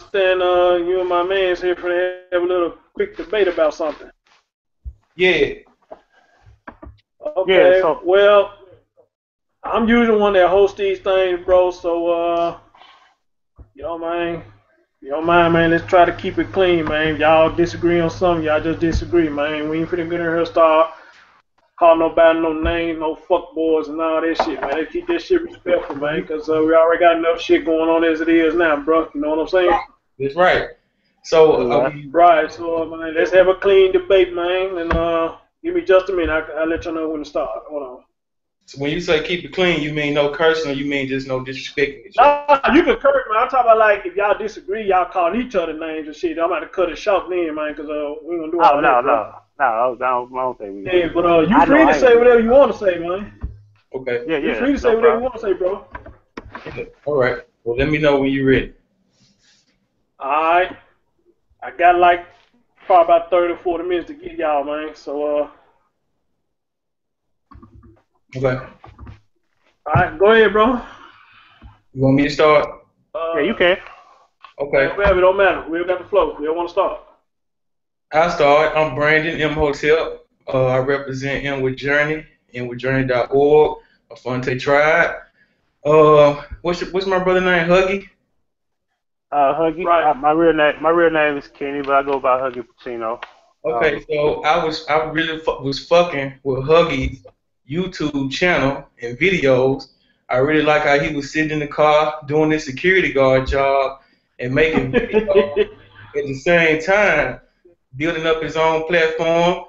understand you and my man's here for to have a little quick debate about something. Yeah. Yeah, Okay, so well, I'm usually one that hosts these things, bro. So, man, you don't mind, man. Let's try to keep it clean, man. If y'all disagree on something, y'all just disagree, man. We ain't finna get in here and start calling nobody no names, no fuck boys and all that shit, man. Let's keep that shit respectful, man, because we already got enough shit going on as it is now, bro. You know what I'm saying? That's right. So, right. Right. So, man, let's have a clean debate, man. And give me just a minute. I'll let you know when to start. Hold on. so when you say keep it clean, you mean no cursing or you mean just no disrespecting each other? Nah, you can curse, man. I'm talking about like if y'all disagree, y'all call each other names and shit. I'm about to cut it short then, man, because we ain't gonna do Oh all no, that, bro. no, no. I don't think we gonna Yeah, do but that. you I know free to I ain't say gonna do whatever you that. want to say, man. Okay. Yeah, You yeah, free to say no whatever you problem. want to say, bro. Yeah. All right. Well, let me know when you're ready. All right. I got like probably about 30 or 40 minutes to get y'all, man. So, Okay. all right, go ahead, bro. You want me to start? Yeah, you Uh, can. Okay. whatever, it don't matter. We got the flow. We don't want to start. I'll start. I'm Brandon M. Hotel. I represent M with Journey, MWithJourney.org, a Fonte Tribe. What's my brother name? Huggy? Huggy. Right. My real name is Kenny, but I go by Huggie Pacino. Okay, so I really was fucking with Huggy's YouTube channel and videos. I really like how he was sitting in the car doing this security guard job and making videos at the same time, building up his own platform,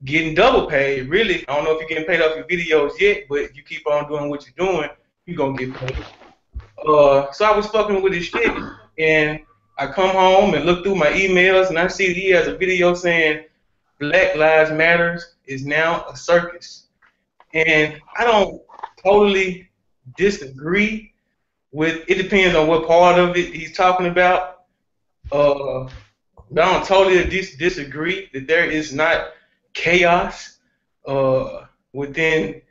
getting double paid. Really, I don't know if you're getting paid off your videos yet, but if you keep on doing what you're doing, you're gonna get paid. So I was fucking with his shit, and I come home and look through my emails, and I see he has a video saying Black Lives Matters is now a circus, and I don't totally disagree with. It depends on what part of it he's talking about. Uh, but I don't totally disagree that there is not chaos within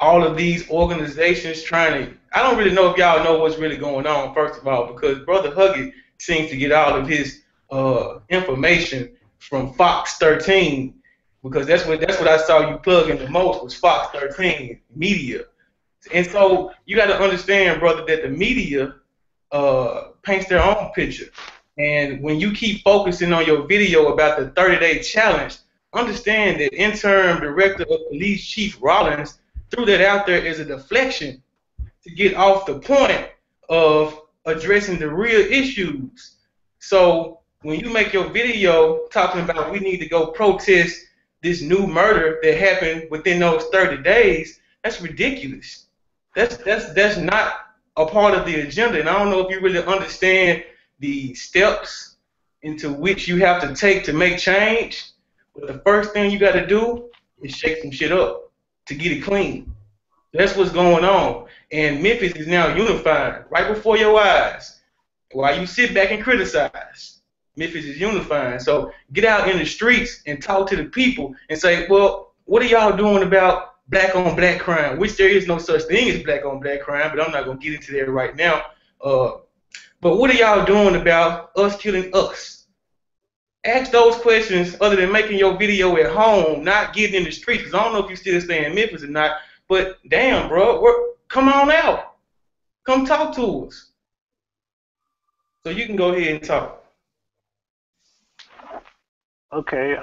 all of these organizations trying to. I don't really know if y'all know what's really going on, first of all, because Brother Huggy seems to get all of his information from Fox 13, because that's what I saw you plugging the most was Fox 13 media. And so you got to understand, brother, that the media paints their own picture. And when you keep focusing on your video about the 30-day challenge, understand that interim director of police Chief Rollins threw that out there as a deflection to get off the point of addressing the real issues. So when you make your video talking about we need to go protest this new murder that happened within those 30 days, that's ridiculous. That's not a part of the agenda. And I don't know if you really understand the steps into which you have to take to make change. But the first thing you got to do is shake some shit up to get it clean. That's what's going on. And Memphis is now unified right before your eyes. While you sit back and criticize, Memphis is unifying. So get out in the streets and talk to the people and say, well, what are y'all doing about black on black crime? Which there is no such thing as black on black crime, but I'm not going to get into that right now. But what are y'all doing about us killing us? Ask those questions other than making your video at home, not getting in the streets. Because I don't know if you still stay in Memphis or not, but damn, bro, come on out. Come talk to us. So you can go ahead and talk. Okay.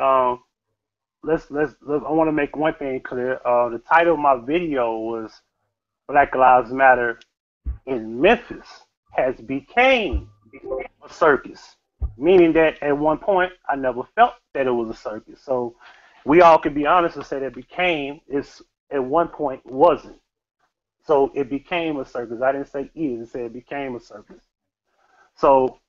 Let's. I want to make one thing clear. The title of my video was Black Lives Matter in Memphis has became a circus, meaning that at one point I never felt that it was a circus. So we all can be honest and say that became is at one point wasn't. So it became a circus. I didn't say is. It said it became a circus. So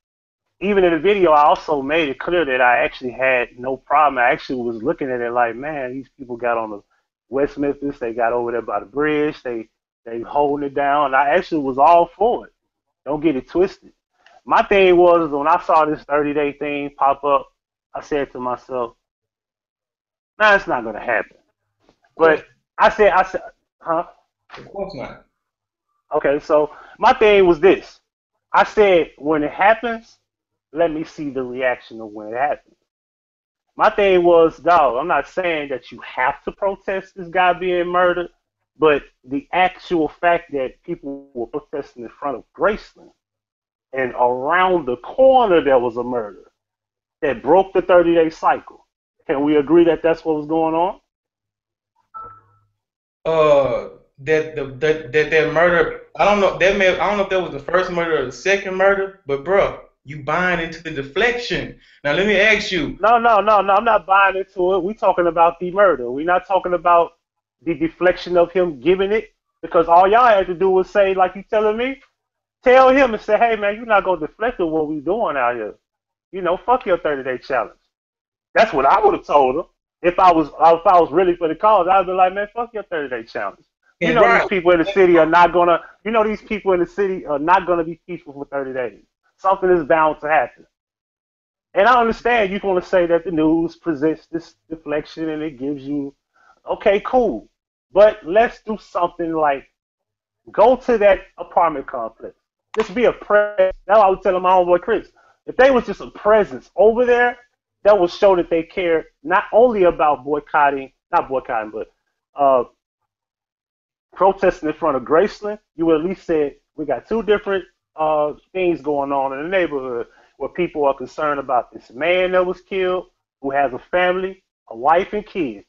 even in the video, I also made it clear that I actually had no problem. I actually was looking at it like, man, these people got on the West Memphis. They got over there by the bridge. They holding it down. I actually was all for it. Don't get it twisted. My thing was when I saw this 30-day thing pop up, I said to myself, nah, it's not gonna happen. Of course, But I said, huh? of course not. Okay, so my thing was this. I said when it happens, let me see the reaction of when it happens. My thing was, dog, I'm not saying that you have to protest this guy being murdered, but the actual fact that people were protesting in front of Graceland and around the corner there was a murder that broke the 30-day cycle. Can we agree that that's what was going on? That murder, I don't know I don't know if that was the first murder or the second murder, but bro, you buying into the deflection. Now let me ask you. No, I'm not buying into it. We talking about the murder. We're not talking about the deflection of him giving it, because all y'all had to do was say, like you telling me, tell him and say, hey man, you're not gonna deflect of what we doing out here. You know, fuck your 30-day challenge. That's what I would have told him. If I was really for the cause, I'd be like, man, fuck your 30-day challenge. You know, these people in the city are not gonna. You know, these people in the city are not gonna be peaceful for 30 days. Something is bound to happen. And I understand you're gonna say that the news presents this deflection and it gives you, okay, cool. But let's do something like go to that apartment complex. Just be a presence. That's what I was telling my homeboy Chris. If they was just a presence over there, that would show that they care not only about not boycotting, but protesting in front of Graceland. You would at least say we got two different things going on in the neighborhood where people are concerned about this man that was killed, who has a family, a wife and kids.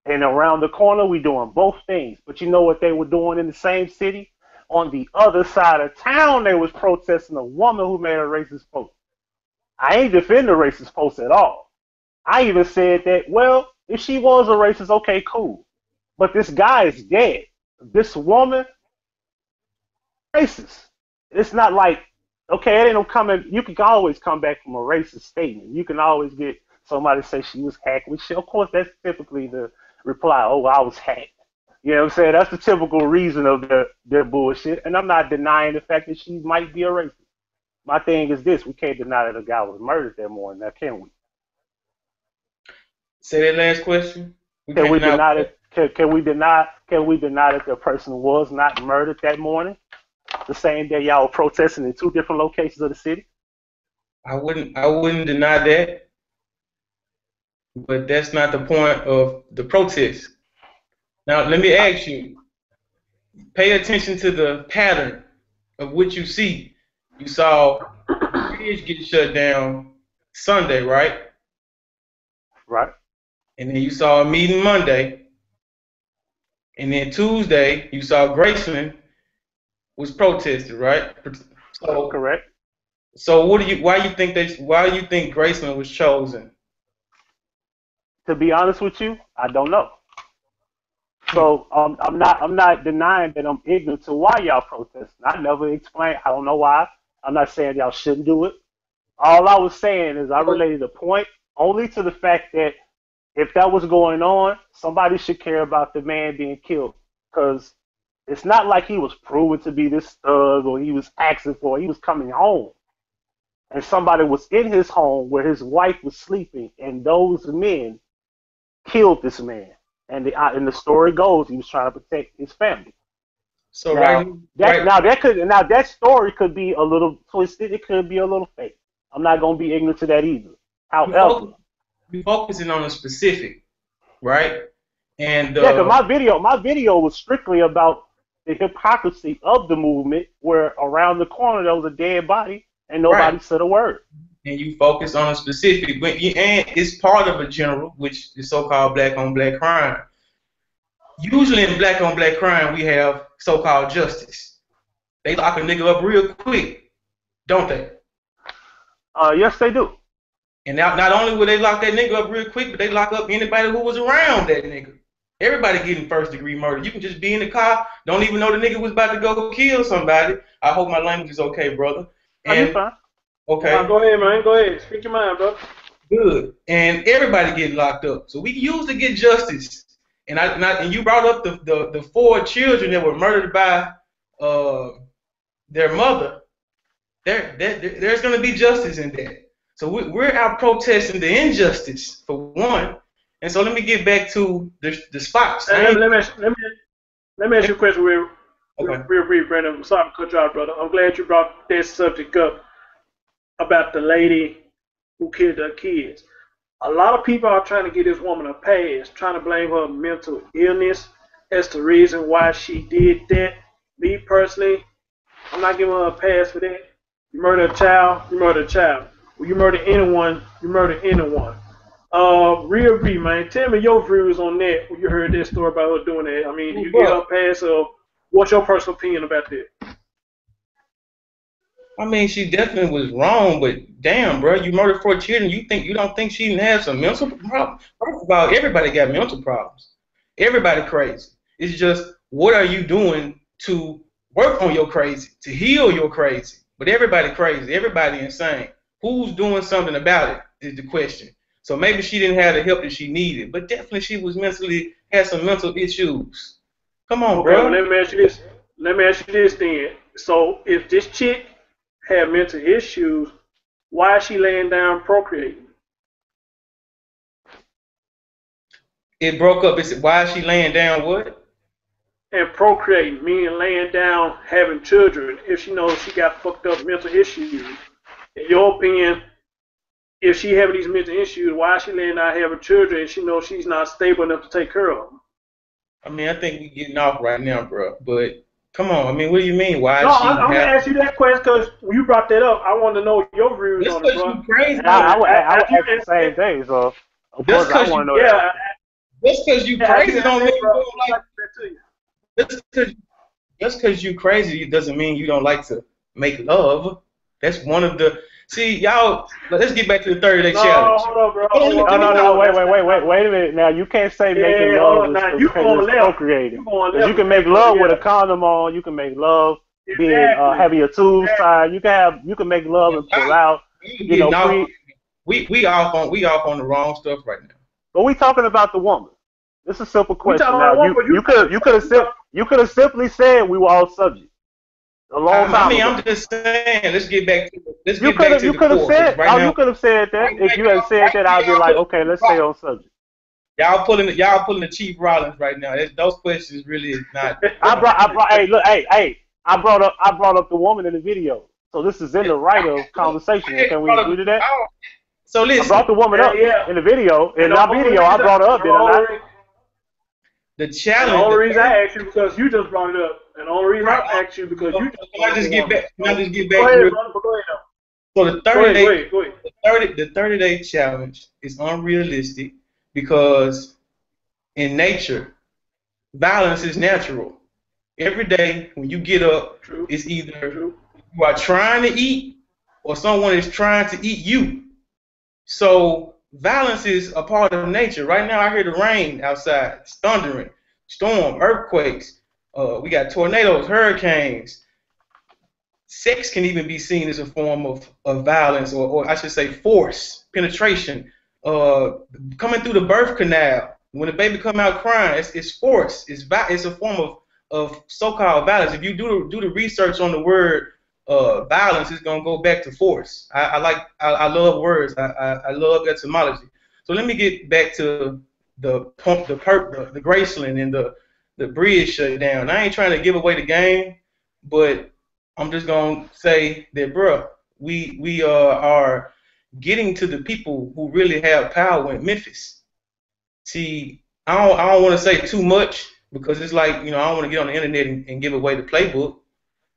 And around the corner, we doing both things. But you know what they were doing in the same city? On the other side of town, they was protesting a woman who made a racist post. I ain't defend the racist post at all. I even said that, well, if she was a racist, okay, cool. But this guy is dead. This woman, racist. It's not like, okay, it ain't no coming. You can always come back from a racist statement. You can always get somebody to say she was hacked. Which, of course, that's typically the reply. Oh, I was hacked. You know what I'm saying? That's the typical reason of their bullshit. And I'm not denying the fact that she might be a racist. My thing is this: we can't deny that a guy was murdered that morning. Now, can we? Say that last question. Can we deny that? Can we deny that the person was not murdered that morning? The same day y'all were protesting in two different locations of the city? I wouldn't deny that. But that's not the point of the protest. Now let me ask you, pay attention to the pattern of what you see. You saw the bridge get shut down Sunday, right? Right. And then you saw a meeting Monday. And then Tuesday, you saw Graceland was protested, right? So correct. So why do you think Graceland was chosen? To be honest with you, I don't know. So I'm not denying that I'm ignorant to why y'all protesting. I never explained. I don't know why. I'm not saying y'all shouldn't do it. All I was saying is I related the point only to the fact that if that was going on, somebody should care about the man being killed. Because it's not like he was proven to be this thug or he was asking for it. He was coming home. And somebody was in his home where his wife was sleeping, and those men killed this man. And the story goes he was trying to protect his family. So that story could be a little twisted. It could be a little fake. I'm not gonna be ignorant to that either. However, we focusing on a specific, right? And yeah, because my video was strictly about the hypocrisy of the movement, where around the corner there was a dead body and nobody said a word. And you focus on a specific, and it's part of a general, which is so-called black-on-black crime. Usually in black-on-black crime, we have so-called justice. They lock a nigga up real quick, don't they? Yes, they do. And not only will they lock that nigga up real quick, but they lock up anybody who was around that nigga. Everybody getting first-degree murder. You can just be in the car, don't even know the nigga was about to go kill somebody. I hope my language is okay, brother. And you fine. Okay. Go ahead, man. Go ahead. Speak your mind, bro. Good. And everybody getting locked up. So we can use to get justice. And you brought up the 4 children that were murdered by their mother. There's going to be justice in that. So we're out protesting the injustice, for one. And so let me get back to the spots. Let me ask you a question real brief, Brandon. I'm sorry to cut you out, brother. I'm glad you brought that subject up. about the lady who killed her kids. A lot of people are trying to give this woman a pass, trying to blame her mental illness as the reason why she did that. Me personally, I'm not giving her a pass for that. You murder a child, you murder a child. When you murder anyone, you murder anyone. Real B, man, tell me your views on that when you heard this story about her doing that. I mean, do you get her a pass, or what's your personal opinion about that? I mean, she definitely was wrong, but damn, bro, you murdered 4 children. You don't think she didn't have some mental problems? First of all, everybody got mental problems. Everybody crazy. It's just what are you doing to work on your crazy, to heal your crazy? But everybody crazy, everybody insane. Who's doing something about it is the question. So maybe she didn't have the help that she needed, but definitely she was had some mental issues. Come on, Okay, bro. well, let me ask you this. Let me ask you this then. So if this chick had mental issues, why is she laying down procreating? It broke up. It's why is she laying down what? And procreating, meaning laying down having children, if she knows she got fucked up mental issues. In your opinion, if she having these mental issues, why is she laying down having children and she knows she's not stable enough to take care of them? I mean, I think we getting off right now, bro. But come on, I mean, what do you mean? Why No, is she I'm gonna ask you that question because when you brought that up, I want to know your views Just on it, because bro. you crazy, I would ask the same thing. So of just course I because want you to know Yeah, that. just because you crazy don't mean you don't like. to you. Just because you crazy doesn't mean you don't like to make love. That's one of the. See, y'all. Let's get back to the 30-day No, challenge. hold on, bro. Hold on, No, wait a minute. Now you can't say making love is procreating. Because you can make love with a condom on. You can make love being having your tubes tied. You can make love and pull out. You know, we off on the wrong stuff right now. but we talking about the woman. This is a simple We question. talking Now about woman, you could have simply said we were all subject a long time ago. I'm just saying. Let's get back to the You could have said you could have said that. If you had said that, I'd be like, okay, let's stay on subject. Y'all pulling the Chief Rollins right now. Those questions really is not. I brought up the woman in the video. So this is in the right of conversation. Can we agree to that? So listen, I brought the woman up in the video. In that video, I brought her up, did I not? The challenge. The only reason I asked you because you just brought it up. And the only reason I asked you because you just Can I just get back? Can I just get back? Go ahead, brother, go ahead. So the 30 go ahead. the 30-day challenge is unrealistic because in nature, violence is natural. Every day when you get up, it's either you are trying to eat or someone is trying to eat you. So violence is a part of nature. Right now I hear the rain outside. It's thundering, storm, earthquakes. We got tornadoes, hurricanes. Sex can even be seen as a form of violence, or I should say force, penetration. Coming through the birth canal, when the baby come out crying, it's force. It's a form of so-called violence. If you do the research on the word violence, is gonna go back to force. I love words. I love etymology. So let me get back to the Graceland and the bridge shut down. I ain't trying to give away the game, but I'm just gonna say that, bruh, we are getting to the people who really have power in Memphis. See, I don't want to say too much because it's like, I don't want to get on the internet and give away the playbook.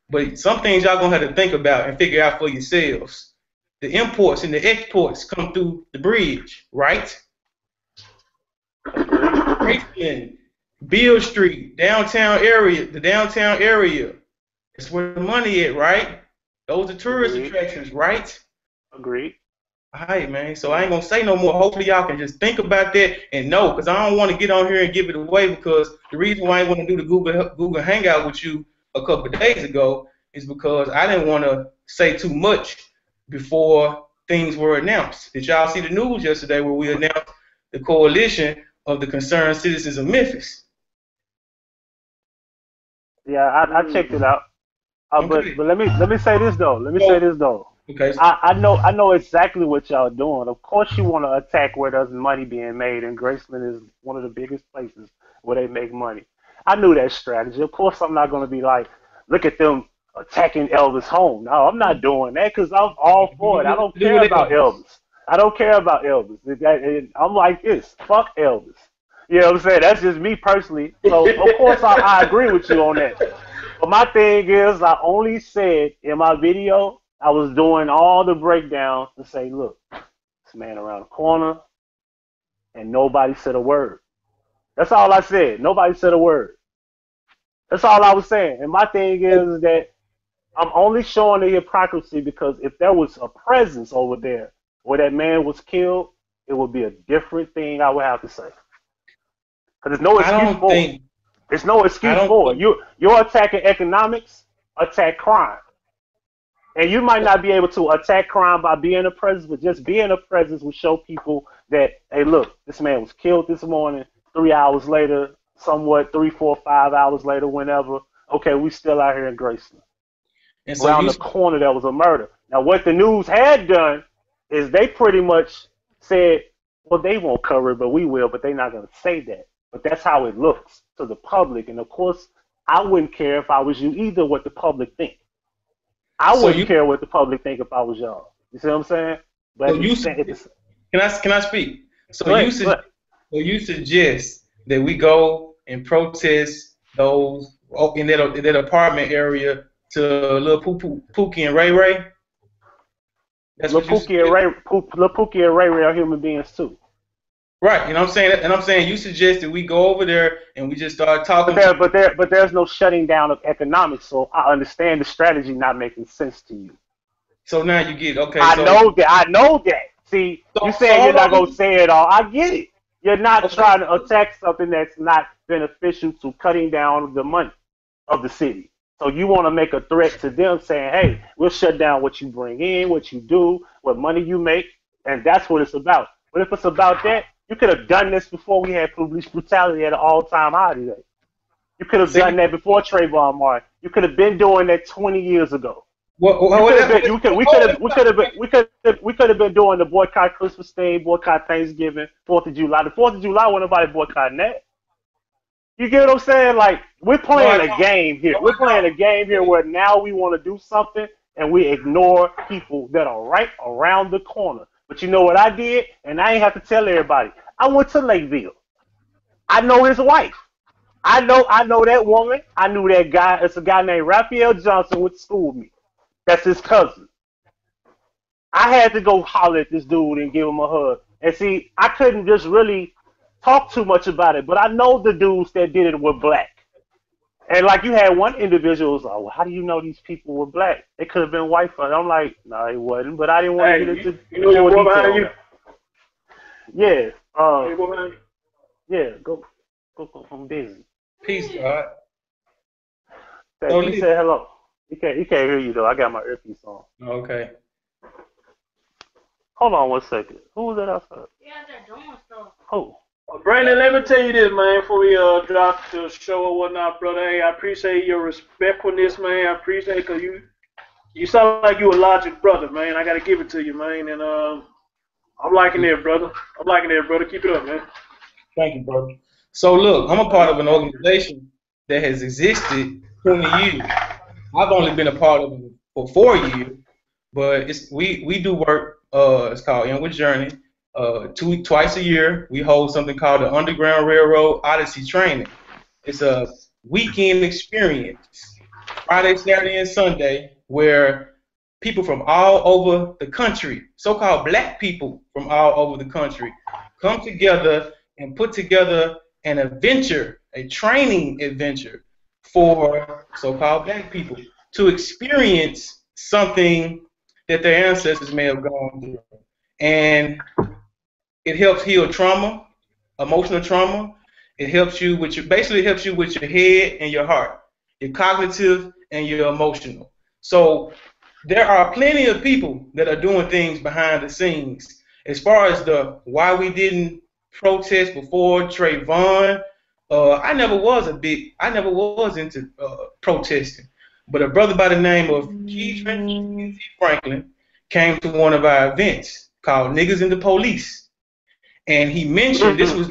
But some things y'all gonna have to think about and figure out for yourselves. The imports and the exports come through the bridge, right? Graceland, Beale Street, downtown area, the downtown area. That's where the money at, right? Those are tourist attractions, right? Agreed. All right, man. So I ain't gonna say no more. Hopefully y'all can just think about that and know, because I don't want to get on here and give it away, because the reason why I want to do the Google Hangout with you a couple of days ago is because I didn't want to say too much before things were announced. Did y'all see the news yesterday where we announced the coalition of the concerned citizens of Memphis? Yeah, I checked it out. Okay. But let me say this though. Okay. I know exactly what y'all doing. Of course you want to attack where there's money being made, and Graceland is one of the biggest places where they make money. I knew that strategy. Of course I'm not going to be like, look at them attacking Elvis' home. No, I'm not doing that because I'm all for it. I don't care about Elvis. I don't care about Elvis. I'm like this. Fuck Elvis. You know what I'm saying? That's just me personally. So, of course, I agree with you on that. But my thing is, I only said in my video, I was doing all the breakdowns to say, look, this man around the corner, and nobody said a word. That's all I said. Nobody said a word. That's all I was saying. And my thing is that I'm only showing the hypocrisy because if there was a presence over there where that man was killed, it would be a different thing I would have to say. Because there's no excuse for it. There's no excuse for it. You're attacking economics, attack crime. And you might not be able to attack crime by being a presence, but just being a presence will show people that, hey, look, this man was killed this morning, 3 hours later, somewhat 3, 4, 5 hours later, whenever. Okay, we still out here in Graceland. And so around the corner, there was a murder. Now, what the news had done is they pretty much said, well, they won't cover it, but we will, but they're not going to say that. But that's how it looks to the public. And, of course, I wouldn't care if I was you either what the public think. I wouldn't care what the public think if I was y'all. You see what I'm saying? But can I speak? So you suggest that we go and protest those in that apartment area to Lil Pookie and Ray Ray? Lil Pookie and Ray Ray are human beings too. Right, you know what I'm saying? And I'm saying you suggest that we go over there and we just start talking. But there's no shutting down of economics, so I understand the strategy not making sense to you. So now you get okay. I know that. See, you saying you're not gonna say it all. I get it. You're not trying to attack something that's not beneficial to cutting down the money of the city. So you want to make a threat to them saying, hey, we'll shut down what you bring in, what you do, what money you make, and that's what it's about. But if it's about that, you could have done this before we had police brutality at an all-time high today. You could have done that before Trayvon Martin. You could have been doing that 20 years ago. We could have been doing the boycott Christmas thing, boycott Thanksgiving, 4th of July. The 4th of July, wasn't nobody boycotting that. You get what I'm saying? Like, we're playing a game here. We're playing a game here where now we want to do something and we ignore people that are right around the corner. But you know what I did? And I ain't have to tell everybody. I went to Lakeville. I know his wife. I know that woman. I knew that guy. It's a guy named Raphael Johnson went to school with me. That's his cousin. I had to go holler at this dude and give him a hug. And see, I couldn't just really talk too much about it, but I know the dudes that did it were black. And like you had one individual was like, well, how do you know these people were black? They could have been white. And I'm like, no, it wasn't. But I didn't want to get into more detail. Yeah. Yeah. Go. I'm busy. Peace, God. He said hello. He can't hear you though. I got my earpiece on. Okay. Hold on 1 second. Who was that outside? Yeah, they're doing stuff. Oh. Brandon, let me tell you this, man, before we drop the show or whatnot, brother. Hey, I appreciate your respectfulness, man. I appreciate it because you sound like you a logic brother, man. I got to give it to you, man. And I'm liking it, brother. Keep it up, man. Thank you, brother. So, look, I'm a part of an organization that has existed 20 years. I've only been a part of it for 4 years, but we do work. It's called Inward Journey. Twice a year, we hold something called the Underground Railroad Odyssey Training. It's a weekend experience, Friday, Saturday, and Sunday, where people from all over the country, so-called black people from all over the country, come together and put together an adventure, a training adventure for so-called black people to experience something that their ancestors may have gone through. And it helps heal trauma, emotional trauma. It helps you with basically helps you with your head and your heart, your cognitive and your emotional. So there are plenty of people that are doing things behind the scenes. As far as the why we didn't protest before Trayvon, I never was into protesting. But a brother by the name of Keith Franklin came to one of our events called Niggas and the Police. And he mentioned this was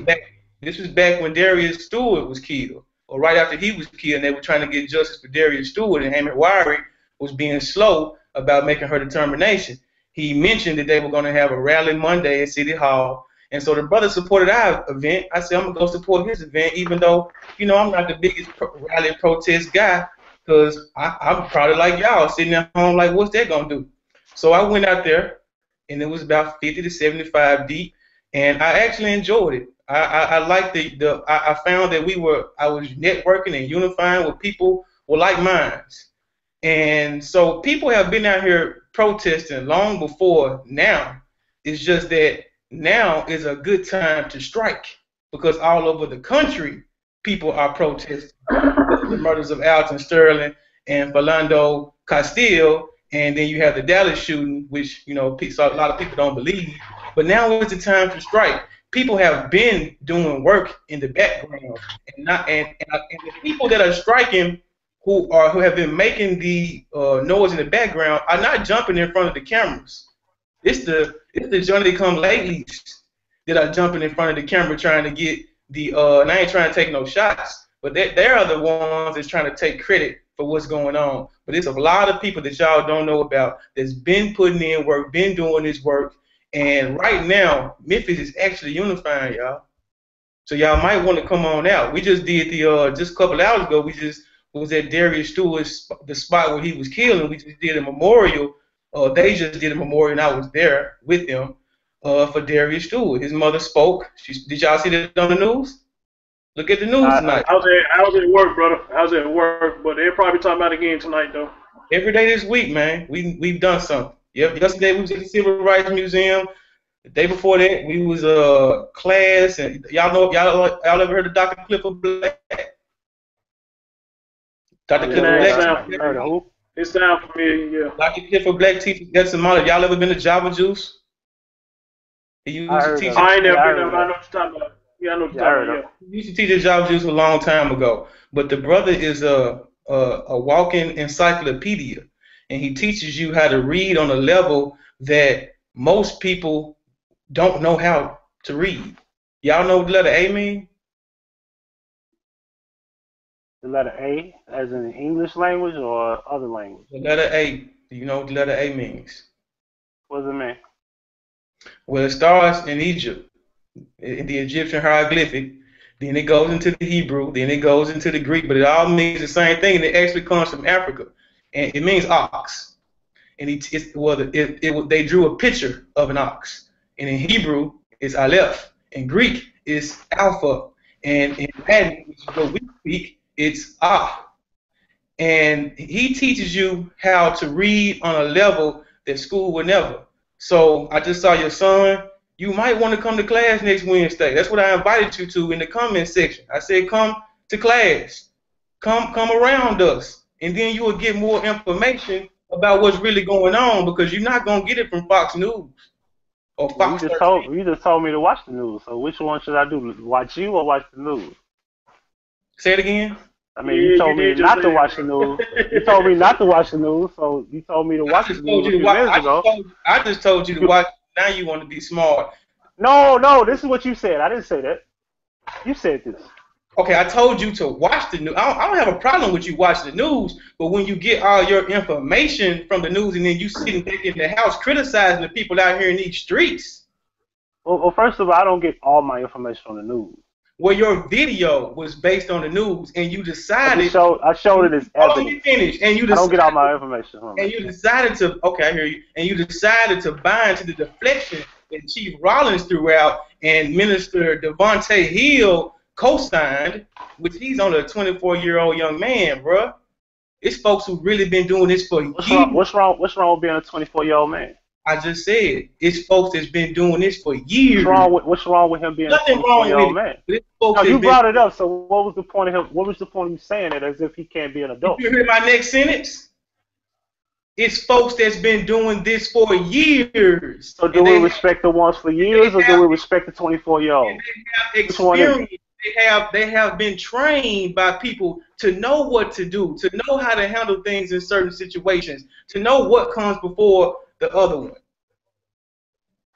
back when Darius Stewart was killed, or right after he was killed, and they were trying to get justice for Darius Stewart, and Emmett Wiry was being slow about making her determination. He mentioned that they were going to have a rally Monday at City Hall. And so the brother supported our event. I said, I'm going to go support his event, even though, I'm not the biggest rally protest guy, because I'm probably like y'all, sitting at home like, what's that going to do? So I went out there, and it was about 50 to 75 deep, and I actually enjoyed it. I liked I found that I was networking and unifying with people with like minds. And so people have been out here protesting long before now. It's just that now is a good time to strike, because all over the country people are protesting the murders of Alton Sterling and Philando Castile, and then you have the Dallas shooting, which a lot of people don't believe. But now is the time to strike. People have been doing work in the background, and the people that are striking, who have been making the noise in the background, are not jumping in front of the cameras. It's the Johnny come latelys that are jumping in front of the camera trying to get the and I ain't trying to take no shots, but they are the ones that's trying to take credit for what's going on. But there's a lot of people that y'all don't know about that's been putting in work, been doing this work, and right now Memphis is actually unifying, y'all. So y'all might want to come on out. We just did just a couple hours ago. We just was at Darius Stewart's, the spot where he was killed, and we just did a memorial. They just did a memorial, and I was there with them for Darius Stewart. His mother spoke. Did y'all see that on the news? Look at the news tonight. I was at work, brother. I was at work, but they'll probably talk about it again tonight, though. Every day this week, man, we've done something. Yep. Yesterday we was at the Civil Rights Museum. The day before that, we was class, and y'all ever heard of Dr. Clifford Black? Dr. Clifford Black. It sounds familiar, yeah. Dr. Clifford Black teaches Guatemala. Y'all ever been to Java Juice? He used to teach. I ain't never been there, but I know what you're talking about. Yeah, I know what you're talking about. He used to teach at Java Juice a long time ago. But the brother is a walking encyclopedia, and he teaches you how to read on a level that most people don't know how to read. Y'all know what the letter A mean? The letter A, as in the English language or other language? The letter A. Do you know what the letter A means? What does it mean? Well, it starts in Egypt, in the Egyptian hieroglyphic. Then it goes into the Hebrew. Then it goes into the Greek. But it all means the same thing, and it actually comes from Africa. And it means ox. And they drew a picture of an ox. And in Hebrew, it's Aleph. In Greek, it's Alpha. And in Latin, which is what we speak, it's Ah. And he teaches you how to read on a level that school would never. So I just saw your son. You might want to come to class next Wednesday. That's what I invited you to in the comment section. I said, come to class. Come around us. And then you will get more information about what's really going on, because you're not going to get it from Fox News or Fox. You just told me to watch the news. So which one should I do? Watch you or watch the news? Say it again. I mean, you told me not to watch the news. You told me not to watch the news, so you told me to watch the news a few minutes ago. I just told you to watch. Now you want to be smart. No, this is what you said. I didn't say that. You said this. Okay, I told you to watch the news. I don't have a problem with you watching the news, but when you get all your information from the news and then you sitting back in the house criticizing the people out here in these streets. Well, first of all, I don't get all my information on the news. Well, your video was based on the news, and you decided. I showed it as evidence. Let me finish. And you I don't get all my information from it. And you decided to. Okay, I hear you. And you decided to buy into the deflection that Chief Rollins threw out, and Minister Devontae Hill co-signed, which he's only a 24-year-old young man, bruh. It's folks who really been doing this for years. What's wrong with being a 24-year-old man? I just said it's folks that's been doing this for years. What's wrong with him being a 24-year-old man? No, you brought it up. So what was the point of him? What was the point of you saying it as if he can't be an adult? Did you hear my next sentence? It's folks that's been doing this for years. So do we respect the ones for years, or do we respect the 24-year-old? They have experience. They have been trained by people to know what to do, to know how to handle things in certain situations, to know what comes before the other one.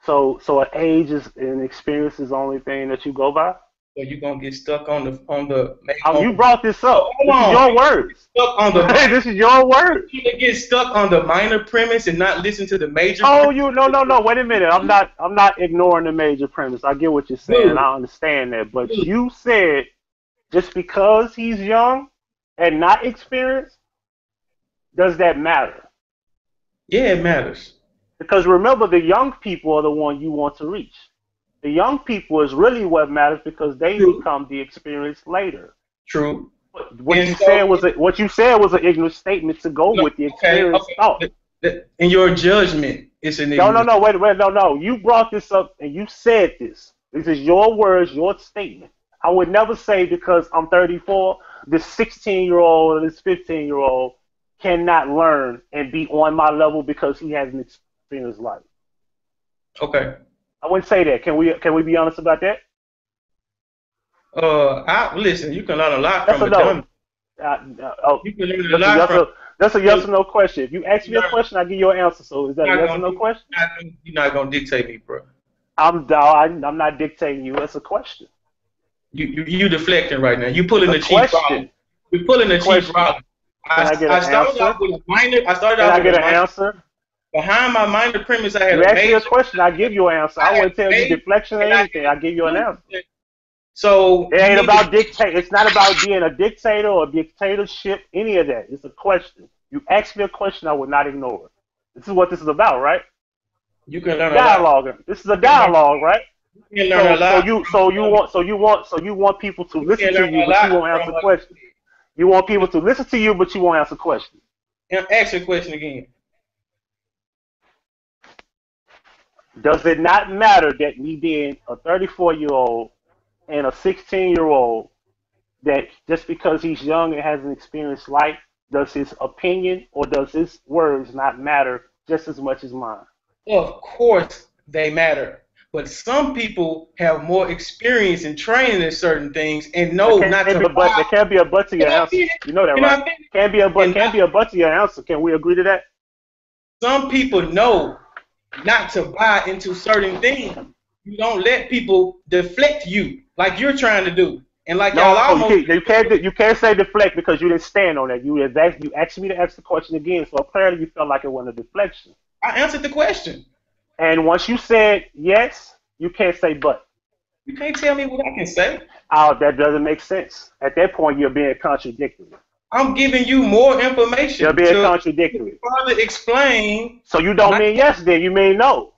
So an age and experience is the only thing that you go by? So you're gonna get stuck on the You brought this up. hold This is on. your words. Stuck on the This is your words. you get stuck on the minor premise and not listen to the major Oh, premise. no. Wait a minute. I'm not ignoring the major premise. I get what you're saying. Dude, I understand that. But dude. you said just because he's young and not experienced, does that matter? Yeah, it matters. Because remember, the young people are the one you want to reach. The young people is really what matters because they True. become the experience later. True. What And you so- said was an ignorant statement to go with the experience thought. In your judgment, it's an No, wait, no. You brought this up and you said this. This is your words, your statement. I would never say because I'm 34, this 16-year-old or this 15-year-old cannot learn and be on my level because he hasn't experienced life. Okay. I wouldn't say that. Can we be honest about that? Listen. You can learn a lot That's from a a no. dummy. You can learn a lot from. That's a yes or no question. If you ask me a question, I give you an answer. So is that a yes or no question? You're not gonna dictate me, bro. I'm not dictating you. It's a question. You deflecting right now. You pulling the It's a cheap question. route. You're pulling the cheap Question. route. Can I get an started answer? off with a minor. I started Can off I with get a an minor. answer? Behind my minor premise, I had You a ask me a major. question, I give you an answer. I wouldn't tell you deflection or anything. I give you an answer. So It ain't about dictate. It's not about being a dictator or a dictatorship. Any of that. It's a question. You ask me a question, I would not ignore it. This is what this is about, right? You can learn a lot. Dialogue. This is a dialogue, right? You can learn a lot. So you want people to listen to you, but you won't answer questions. You want people to listen to you, but you won't answer questions. Ask your question again. Does it not matter that me being a 34-year-old and a 16-year-old, that just because he's young and hasn't experienced life, does his opinion or does his words not matter just as much as mine? Of course they matter. But some people have more experience in training in certain things and know not to. There can't be a but to your answer. You know that, right? Can't be a but to your answer. Can we agree to that? Some people know not to buy into certain things. You don't let people deflect you like you're trying to do. And like y'all almost you can't say deflect because you didn't stand on that. You asked me to ask the question again, so apparently you felt like it wasn't a deflection. I answered the question. And once you said yes, you can't say but. You can't tell me what I can say. Oh, that doesn't make sense. At that point, you're being contradictory. I'm giving you more information. You're being contradictory. Further explain. So you don't mean yes, then you mean no,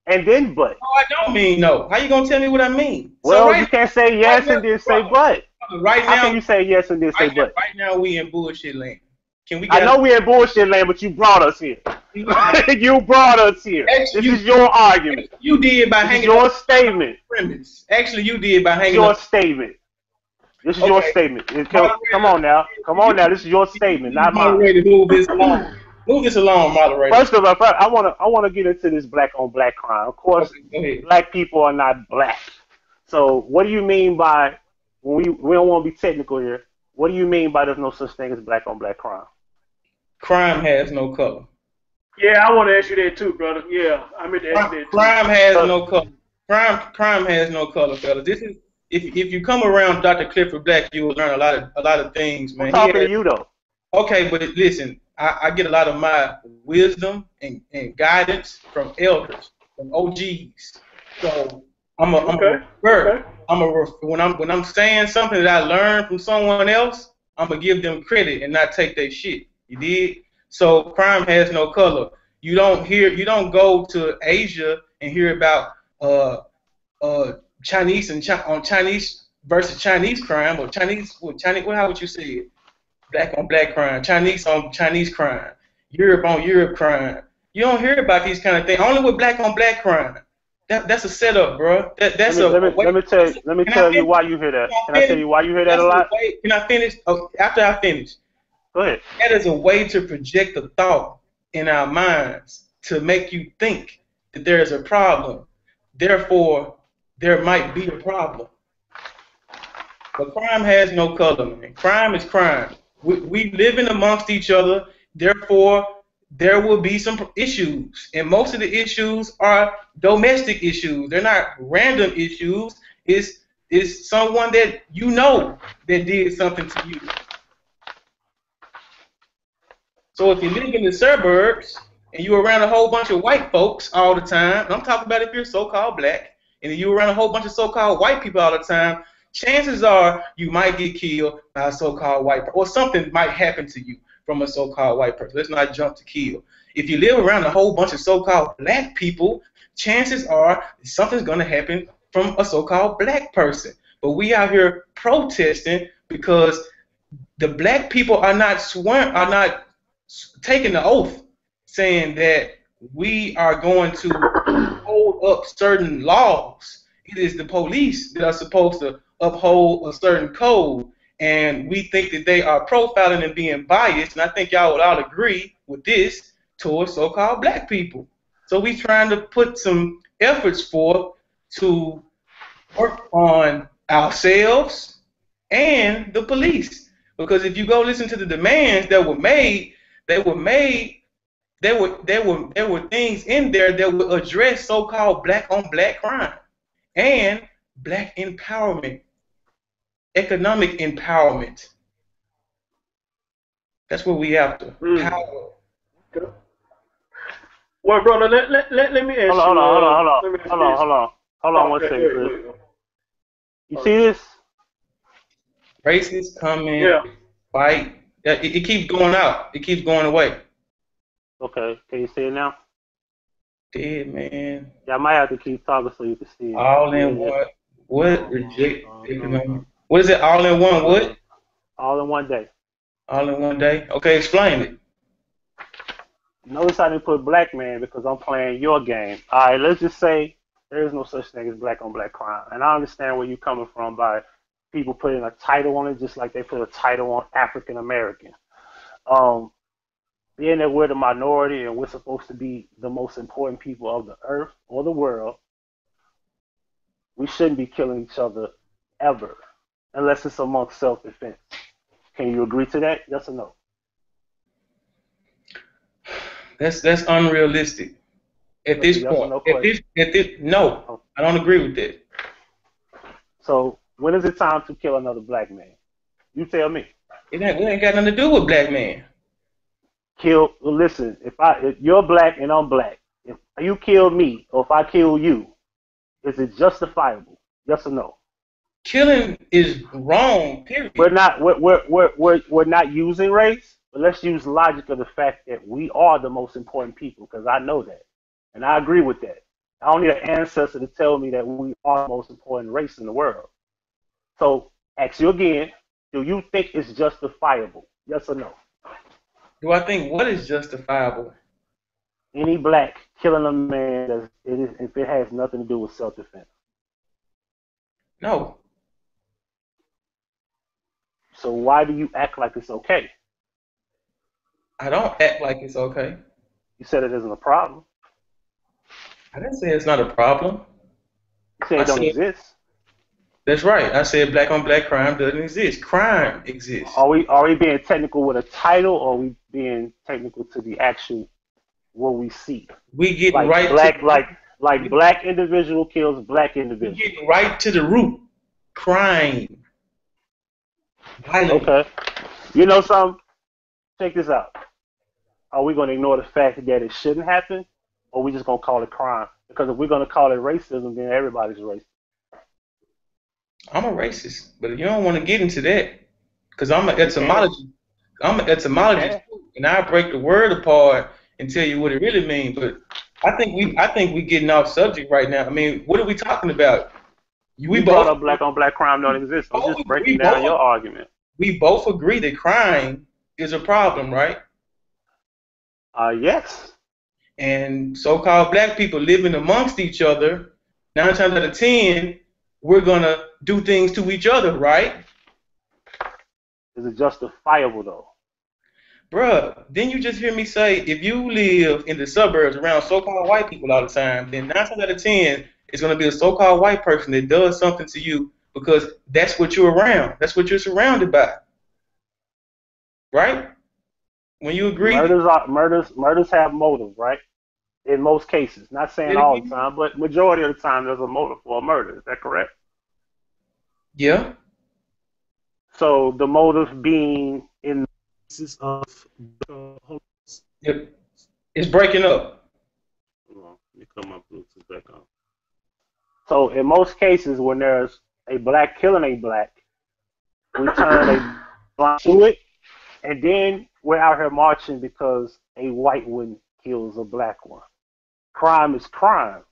and then but. No, I don't mean no. How you gonna tell me what I mean? Well, so you can't say yes and then say but. Right now, how can you say yes and then say but? Right now, we in bullshit land. Can we? I know we in bullshit land, but you brought us here. You brought us here. This is your argument. You did by hanging. Your statement. Premise. Actually, you did by hanging. Your statement. This is your statement. Come on now. This is your statement, not mine. Moderator, move this along. Move this along, moderator. First of all, I want to get into this black on black crime. Of course, black people are not black. So, what do you mean by we don't want to be technical here? What do you mean by there's no such thing as black on black crime? Crime has no color. Yeah, I want to ask you that too, brother. Yeah, I meant to ask you that too. Crime has no color. Crime has no color, fellas. This is if you come around Dr. Clifford Black, you will learn a lot of things, man. I'm talking to you though. Okay, but listen, I get a lot of my wisdom and guidance from elders, from OGs. So when I'm saying something that I learned from someone else, I'm gonna give them credit and not take their shit. You did? So crime has no color. You don't go to Asia and hear about Chinese versus Chinese crime or how would you say it? Black on black crime, Chinese on Chinese crime, Europe on Europe crime. You don't hear about these kind of things. Only with black on black crime. That's a setup, bro. Let me tell you why you hear that. Can I tell you why you hear that a lot? Can I finish? Oh, after I finish. Go ahead. That is a way to project a thought in our minds to make you think that there is a problem. Therefore, there might be a problem. But crime has no color, man. Crime is crime. We live in amongst each other. Therefore, there will be some issues. And most of the issues are domestic issues. They're not random issues. It's is someone that you know that did something to you. So if you live in the suburbs and you're around a whole bunch of white folks all the time, and I'm talking about if you're so-called black, and you're around a whole bunch of so-called white people all the time, chances are you might get killed by a so-called white person, or something might happen to you from a so-called white person. Let's not jump to kill. If you live around a whole bunch of so-called black people, chances are something's going to happen from a so-called black person. But we out here protesting because the black people are not taking the oath saying that we are going to hold up certain laws. It is the police that are supposed to uphold a certain code, and we think that they are profiling and being biased, and I think y'all would all agree with this, towards so-called black people. So we trying to put some efforts forth to work on ourselves and the police. Because if you go listen to the demands that were made, there were things in there that would address so-called black-on-black crime and black empowerment, economic empowerment. That's what we after. Power. Well, brother, let me ask you. Hold on 1 second, Chris. You see this? Racist comment, fight. It keeps going out. It keeps going away. Okay, can you see it now? Dead man. Yeah, I might have to keep talking so you can see it. All in one. What? Reject. What is it? All in one what? All in one day. All in one day? Okay, explain it. Notice I didn't put black man because I'm playing your game. All right, let's just say there is no such thing as black-on-black crime. And I understand where you're coming from by people putting a title on it just like they put a title on African American. Being that we're the minority and we're supposed to be the most important people of the earth or the world, we shouldn't be killing each other ever unless it's amongst self-defense. Can you agree to that? Yes or no? That's unrealistic. At this point. No, I don't agree with that. So when is it time to kill another black man? You tell me. It ain't got nothing to do with black man. Listen, if you're black and I'm black, if you kill me or if I kill you, is it justifiable? Yes or no? Killing is wrong, period. We're not using race, but let's use logic of the fact that we are the most important people, because I know that. And I agree with that. I don't need an ancestor to tell me that we are the most important race in the world. So, ask you again, do you think it's justifiable? Yes or no? Do I think what is justifiable? Any black killing a man if it has nothing to do with self-defense? No. So why do you act like it's okay? I don't act like it's okay. You said it isn't a problem. I didn't say it's not a problem. You said it don't exist. That's right. I said black-on-black crime doesn't exist. Crime exists. Are we being technical with a title, or are we being technical to the actual what we see? We get like right black, to like black individual kills black individual. We get right to the root. Crime. Violence. Okay. You know something? Check this out. Are we going to ignore the fact that it shouldn't happen, or are we just going to call it crime? Because if we're going to call it racism, then everybody's racist. I'm a racist, but you don't want to get into that because I'm an etymologist. I'm an etymologist, and I break the word apart and tell you what it really means. But I think we getting off subject right now. I mean, what are we talking about? We brought up black-on-black crime don't exist. I'm just breaking down your argument. We both agree that crime is a problem, right? Yes. And so-called black people living amongst each other, 9 times out of 10, we're gonna do things to each other, right? Is it justifiable though? Bruh, didn't you just hear me say if you live in the suburbs around so-called white people all the time, then 9 times out of 10 it's gonna be a so-called white person that does something to you because that's what you're around. That's what you're surrounded by. Right? When you agree. Murders have motive, right? In most cases. Not saying all the time, but majority of the time there's a motive for a murder. Is that correct? Yeah. So the motive being in cases of Yep. It's breaking up. let me cut my Bluetooth back on. So in most cases, when there's a black killing a black, we turn a black to it, and then we're out here marching because a white one kills a black one. Crime is crime.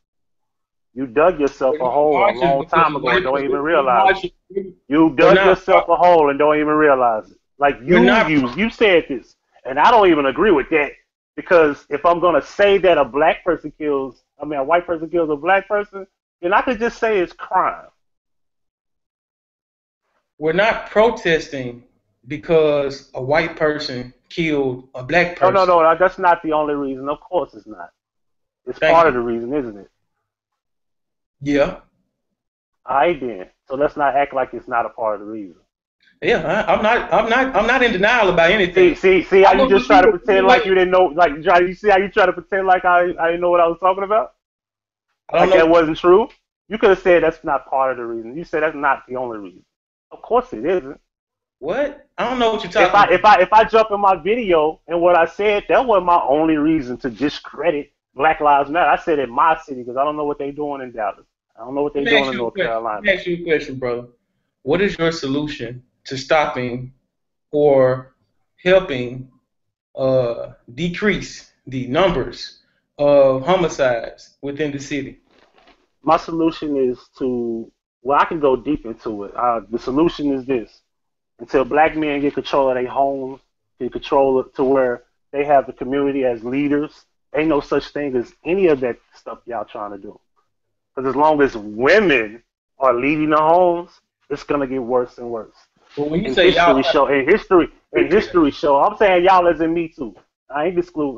You dug yourself We're a not hole a marching long because time of ago and white don't people. even realize it. You We're dug not. yourself a hole and don't even realize it. Like We're not. you said this, and I don't even agree with that because if I'm gonna say that a black person kills, I mean a white person kills a black person, then I could just say it's crime. We're not protesting because a white person killed a black No, no, person. no, that's not the only reason. Of course, it's not. It's Thank part of you. the reason, isn't it? Yeah. All right, then. So let's not act like it's not a part of the reason. Yeah. I'm not. I'm not in denial about See, anything. see, see how I you want to just see try to what you pretend like like. you didn't know, like you see how you try to pretend like I didn't know what I was talking about? I don't Like know that wasn't true? You could have said that's not part of the reason. You said that's not the only reason. Of course it isn't. what. I don't know what you're If talking I about. if I if I jump in my video and what I said, that wasn't my only reason to discredit Black Lives Matter. I said in my city because I don't know what they're doing in Dallas. I don't know what Let they're me doing ask in you a North question. Let me Carolina. ask you a question, brother. What is your solution to stopping or helping decrease the numbers of homicides within the city? My solution is to, well, I can go deep into it. The solution is this: until black men get control of their homes, get control to where they have the community as leaders, ain't no such thing as any of that stuff y'all trying to do. Because as long as women are leading the homes, it's gonna get worse and worse. But when you And say y'all, history show, and history show. I'm saying y'all as in me too. I ain't excluding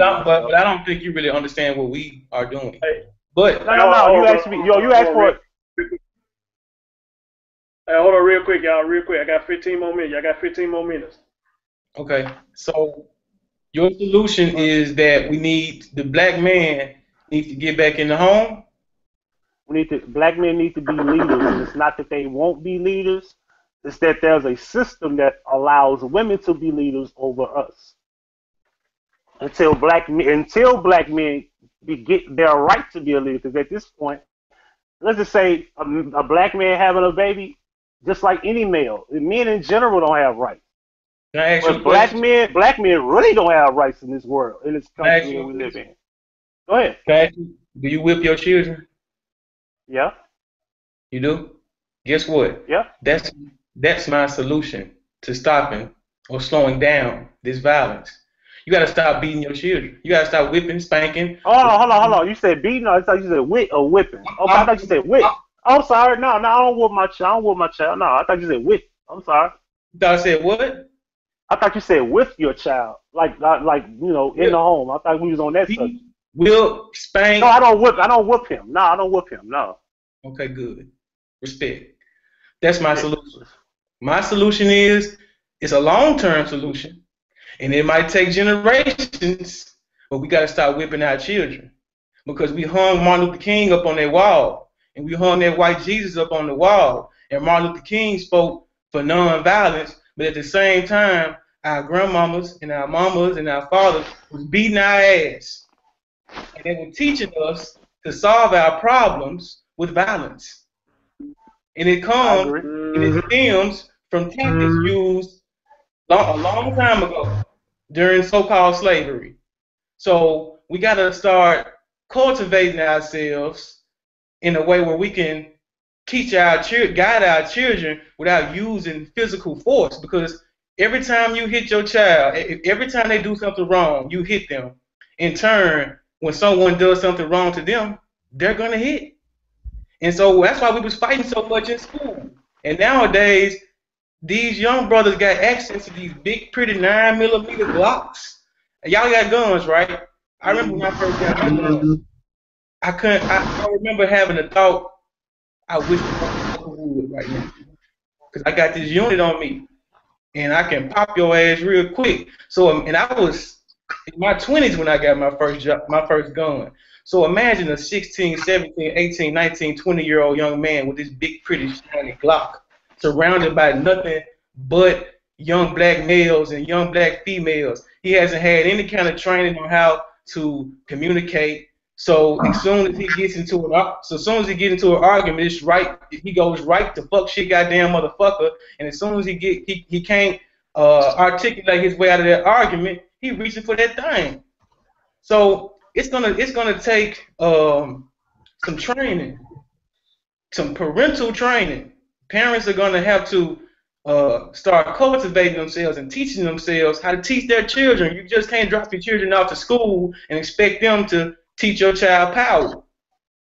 myself. but I don't think you really understand what we are doing. Hey, But No, hey, no, hold on, no. hold You on, bro. asked me, yo. You Hold asked on, for real. it. Hey, hold on, real quick, y'all. Real quick. I got 15 more minutes. Y'all got 15 more minutes. okay, so your solution is that we need the black man needs to get back in the home. Black men need to be leaders, and it's not that they won't be leaders. It's that there's a system that allows women to be leaders over us. Until black men get their right to be a leader, because at this point, let's just say a black man having a baby, just like any male, men in general don't have rights. Can I ask you a But black question? men, black men really don't have rights in this world, in this Can I ask country you that a we live question? in. Go ahead. Can I ask you, do you whip your children? Yeah, You do? Guess what? yeah. That's that's my solution to stopping or slowing down this violence. You gotta stop beating your children. You gotta stop whipping, spanking. Hold on. You said beating, or I thought you said whip or whipping. Okay, I I'm, thought you said whip. I'm, I'm sorry. No, I don't whoop my child. I don't whoop my child. No, I thought you said whip. I'm sorry. I said what? I thought you said with your child, like in the Whip, home. I thought we was on that subject. beat, whip, No, spank. I don't whip. I don't whip him. No, I don't whip him. No. Okay, good. Respect. That's my Yeah. solution. My solution is it's a long-term solution, and it might take generations, but we gotta stop whipping our children because we hung Martin Luther King up on that wall, and we hung that white Jesus up on the wall, and Martin Luther King spoke for nonviolence, but at the same time, our grandmamas and our mamas and our fathers was beating our ass, and they were teaching us to solve our problems with violence. And it I comes agree. and it stems from tactics used a long time ago during so-called slavery. So we got to start cultivating ourselves in a way where we can teach our guide our children without using physical force. Because every time you hit your child, every time they do something wrong, you hit them. In turn, when someone does something wrong to them, they're gonna hit. And so that's why we was fighting so much in school. And nowadays, these young brothers got access to these big, pretty 9mm Glocks. And y'all got guns, right? I remember when I first got my gun. I couldn't. I remember having a thought. I wish the motherfucker would right now, because I got this unit on me, and I can pop your ass real quick. So, and I was in my 20s when I got my first job, my first gun. So imagine a 16, 17, 18, 19, 20-year-old young man with this big, pretty, shiny Glock, surrounded by nothing but young black males and young black females. He hasn't had any kind of training on how to communicate. So as soon as he gets into an argument, it's right. He goes right to fuck shit, goddamn motherfucker. And as soon as he can't articulate his way out of that argument, he reaching for that thing. So it's gonna take some training, some parental training. Parents are gonna have to start cultivating themselves and teaching themselves how to teach their children. You just can't drop your children off to school and expect them to teach your child power.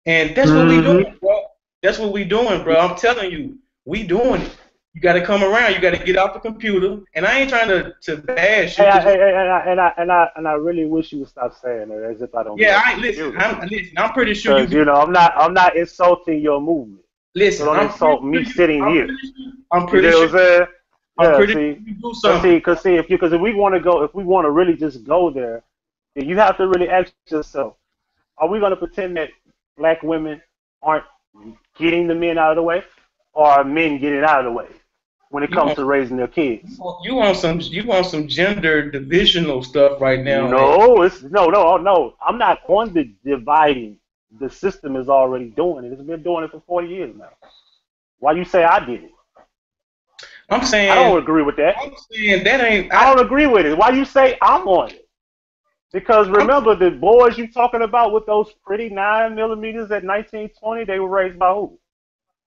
And that's what we doing, bro. That's what we doing, bro. I'm telling you, we doing it. You got to come around. You got to get off the computer. And I ain't trying to bash you. And I really wish you would stop saying it as if I don't. Yeah, I'm pretty sure you. You know, I'm not insulting your movement. Listen, so don't insult me sitting here. I'm pretty sure. I'm pretty sure you do something. Because if we want to really just go there, then you have to really ask yourself: are we going to pretend that black women aren't getting the men out of the way, or are men getting out of the way when it comes to raising their kids? You want some gender divisional stuff right now? No, no. I'm not on the dividing. The system is already doing it. It's been doing it for 40 years now. Why you say I did it? I'm saying I don't agree with that. I'm saying that ain't. I don't agree with it. Why you say I'm on it? Because remember, the boys you talking about with those pretty 9mm at 1920, they were raised by who?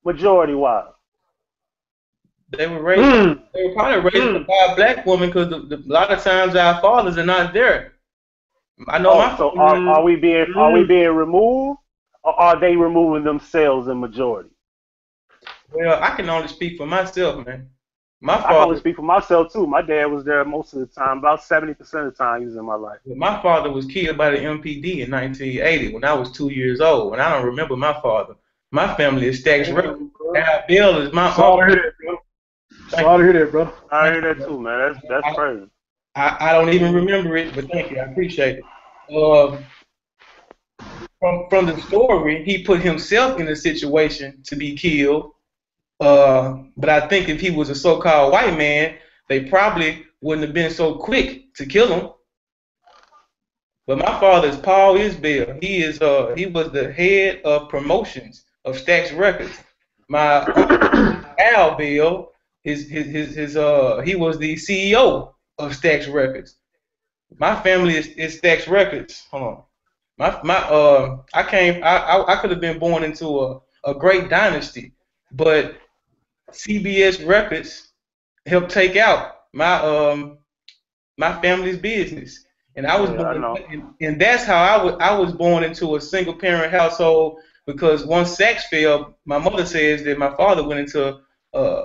Majority wise. They were raised. They were probably raised by a black woman because a lot of times our fathers are not there. I know. So are we being removed, or are they removing themselves in majority? Well, I can only speak for myself, man. I can only speak for myself too. My dad was there most of the time, about 70% of the time he was in my life. My father was killed by the MPD in 1980 when I was 2 years old, and I don't remember my father. My family is Stacks Records. Al Bill is my uncle. Sorry to hear that, bro. Sorry to hear that, bro. I hear that too, man. That's crazy. I don't even remember it, but thank you. I appreciate it. From the story, he put himself in a situation to be killed. But I think if he was a so-called white man, they probably wouldn't have been so quick to kill him. But my father is Paul Isbell. He was the head of promotions of Stax Records. My uncle Al Bill, he was the CEO of Stax Records. My family is Stax Records. Hold on. I could have been born into a great dynasty, but CBS Records helped take out my family's business, and I was born, and that's how I was born into a single parent household, because once Sachs fell, my mother says that my father went into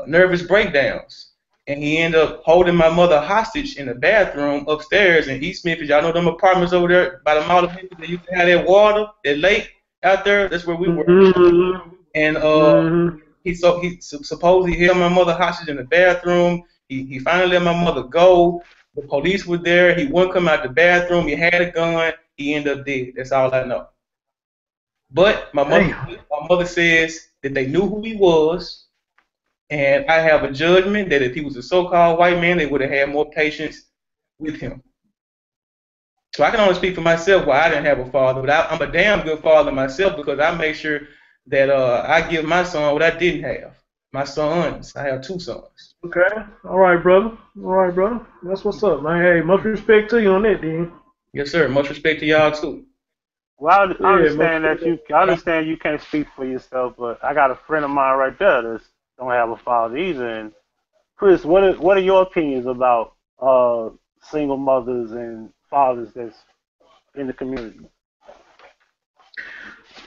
nervous breakdowns, and he ended up holding my mother hostage in a bathroom upstairs in East Memphis. Y'all know them apartments over there by the Mall of Memphis that used to have that water, that lake out there. That's where we were, and He supposedly held my mother hostage in the bathroom. He finally let my mother go. The police were there. He wouldn't come out the bathroom. He had a gun. He ended up dead. That's all I know. But my mother says that they knew who he was, and I have a judgment that if he was a so-called white man, they would have had more patience with him. So I can only speak for myself why I didn't have a father, but I'm a damn good father myself, because I make sure that I give my son what I didn't have. My sons. I have 2 sons. Okay. All right, brother. That's what's up, man. Hey, much respect to you on that, Dean. Yes, sir. Much respect to y'all too. Well, I understand you can't speak for yourself, but I got a friend of mine right there that don't have a father either. And Chris, what are your opinions about single mothers and fathers that's in the community?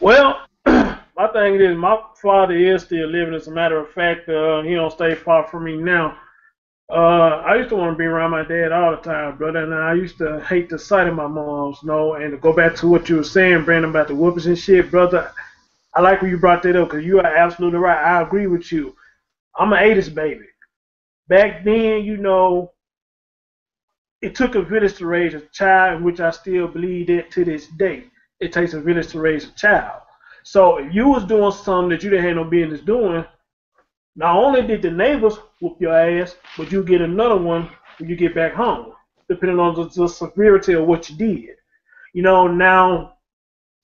Well, my thing is, my father is still living. As a matter of fact, he don't stay far from me now. I used to want to be around my dad all the time, brother, and I used to hate the sight of my mom's, and to go back to what you were saying, Brandon, about the whoopers and shit, brother, I like when you brought that up, because you are absolutely right. I agree with you. I'm an 80s baby. Back then, it took a village to raise a child, which I still believe that to this day. It takes a village to raise a child. So if you was doing something that you didn't have no business doing, not only did the neighbors whoop your ass, but you get another one when you get back home, depending on the severity of what you did. You know, now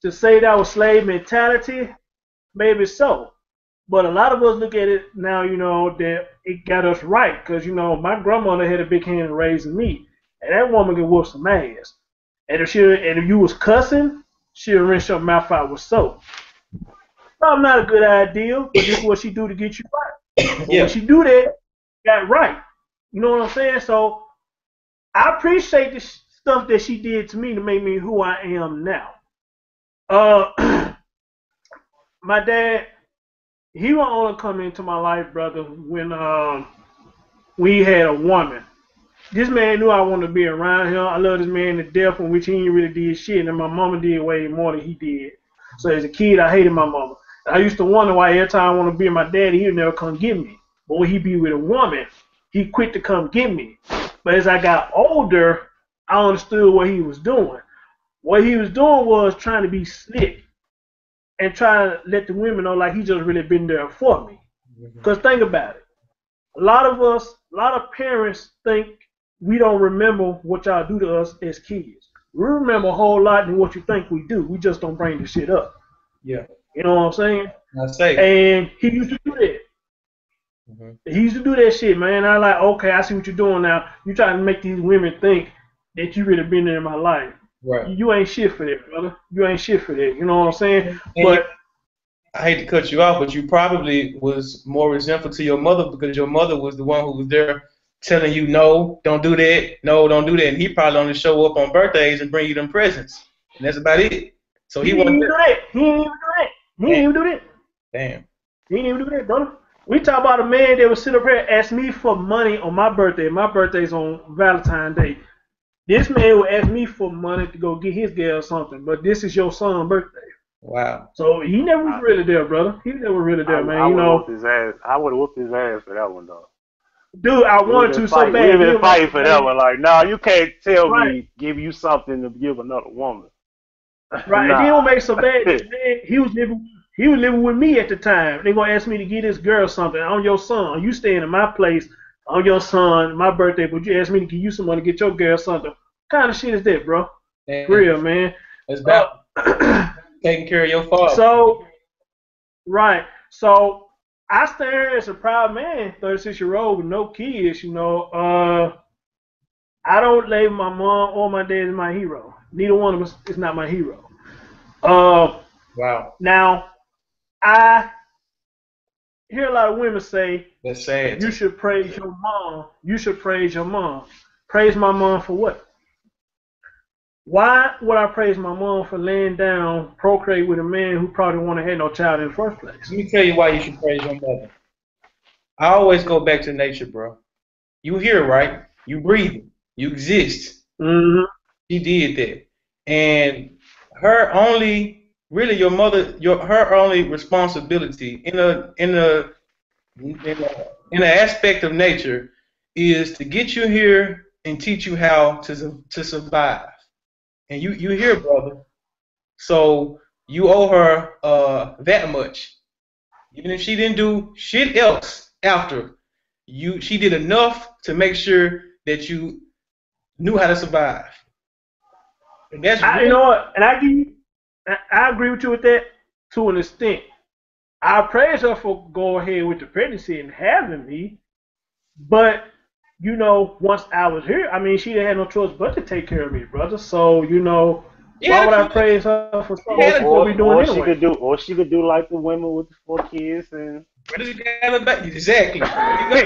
to say that was slave mentality, maybe so. But a lot of us look at it now, you know, that it got us right. Because, you know, my grandmother had a big hand in raising me. And that woman could whoop some ass. And if you was cussing, she'll rinse your mouth out with soap. Probably not a good idea, but this is what she do to get you right. But when she do that, got right. You know what I'm saying? So I appreciate the stuff that she did to me to make me who I am now. My dad, he will only come into my life, brother, when we had a woman. This man knew I wanted to be around him. I love this man to death, in which he ain't really did shit, and my mama did way more than he did. So as a kid, I hated my mama. I used to wonder why every time I want to be with my daddy, he would never come get me. But when he be with a woman, he quit to come get me. But as I got older, I understood what he was doing. What he was doing was trying to be slick and trying to let the women know like he just really been there for me. Because think about it. A lot of parents think we don't remember what y'all do to us as kids. We remember a whole lot than what you think we do. We just don't bring the shit up. Yeah. You know what I'm saying? I say. And he used to do that. He used to do that shit, man. I like, okay, I see what you're doing now. You trying to make these women think that you really been there in my life. Right. You ain't shit for that, brother. You ain't shit for that. You know what I'm saying? And but I hate to cut you off, but you probably was more resentful to your mother because your mother was the one who was there telling you, no, don't do that, no, don't do that. And he probably only show up on birthdays and bring you them presents. And that's about it. So he didn't wasn't even do that. He didn't even do that. He didn't even do that. Damn. He didn't even do that, brother. We talk about a man that would sit up here and ask me for money on my birthday. My birthday's on Valentine's Day. This man would ask me for money to go get his girl something, but this is your son's birthday. Wow. So he never was really there, brother. He never really there, man. I you know. I would have whooped his ass for that one, though. Dude, I wanted to so bad. We've been fighting for that one. Like, no, you can't tell me, give you something to give another woman. Right. Nah. It didn't make so bad. Man, he was living with me at the time. They gonna ask me to get this girl something. I'm your son. You staying in my place. I'm your son. My birthday, but you asked me to give you some money to get your girl something. What kind of shit is that, bro? Real, man. It's about taking care of your father. So, right. So I stand here as a proud man, 36-year-old with no kids. You know, I don't label my mom or my dad as my hero. Neither one of us is not my hero. Wow. Now, I hear a lot of women say, that's sad. You should praise your mom. You should praise your mom. Praise my mom for what? Why would I praise my mom for laying down, procreate with a man who probably wouldn't have had no child in the first place? Let me tell you why you should praise your mother. I always go back to nature, bro. You here, right? You breathing. You exist. Mm-hmm. She did that. And her only, really your mother, her only responsibility in an aspect of nature is to get you here and teach you how to survive. And you here, brother. So you owe her that much. Even if she didn't do shit else after, she did enough to make sure that you knew how to survive. And that's you know what? And I agree with you with that to an extent. I praise her for going ahead with the pregnancy and having me, but you know, once I was here, I mean, she didn't have no choice but to take care of me, brother. So, you know, why would I praise her for something what we doing anyway? She could do like the women with the 4 kids and. Exactly.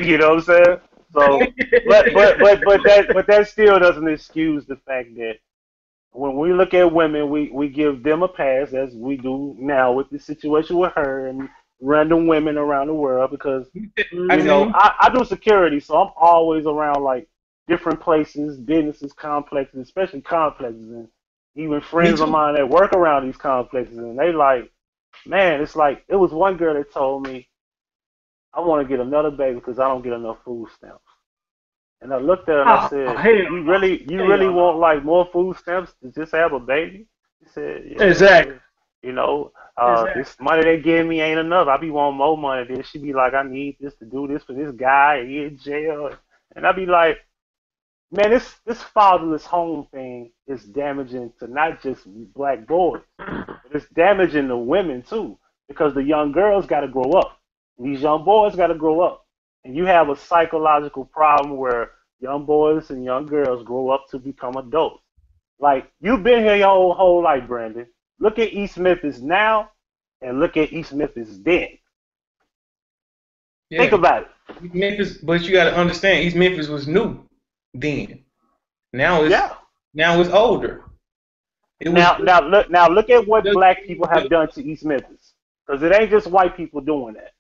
You know what I'm saying? So, but that still doesn't excuse the fact that when we look at women, we give them a pass as we do now with the situation with her and random women around the world because you know I do security, so I'm always around like different places, businesses, complexes, especially complexes, and even friends of mine that work around these complexes, and they like, man, it's like it was one girl that told me I want to get another baby because I don't get enough food stamps. And I looked at her and I Oh, said, hell you no. really Hell no. want like more food stamps to just have a baby? He said, Exactly. yeah. You know, Exactly. this money they give me ain't enough. I be wanting more money. Then she be like, I need this to do this for this guy. And he in jail. And I be like, man, this fatherless home thing is damaging to not just black boys, but it's damaging to women too, because the young girls got to grow up. These young boys got to grow up, and you have a psychological problem where young boys and young girls grow up to become adults. Like you've been here your whole life, Brandon. Look at East Memphis now, and look at East Memphis then. Think Yeah, about it. Memphis, but you got to understand, East Memphis was new then. Now it's Yeah. now it's older. It was Now look at what just, black people have done to East Memphis, because it ain't just white people doing that.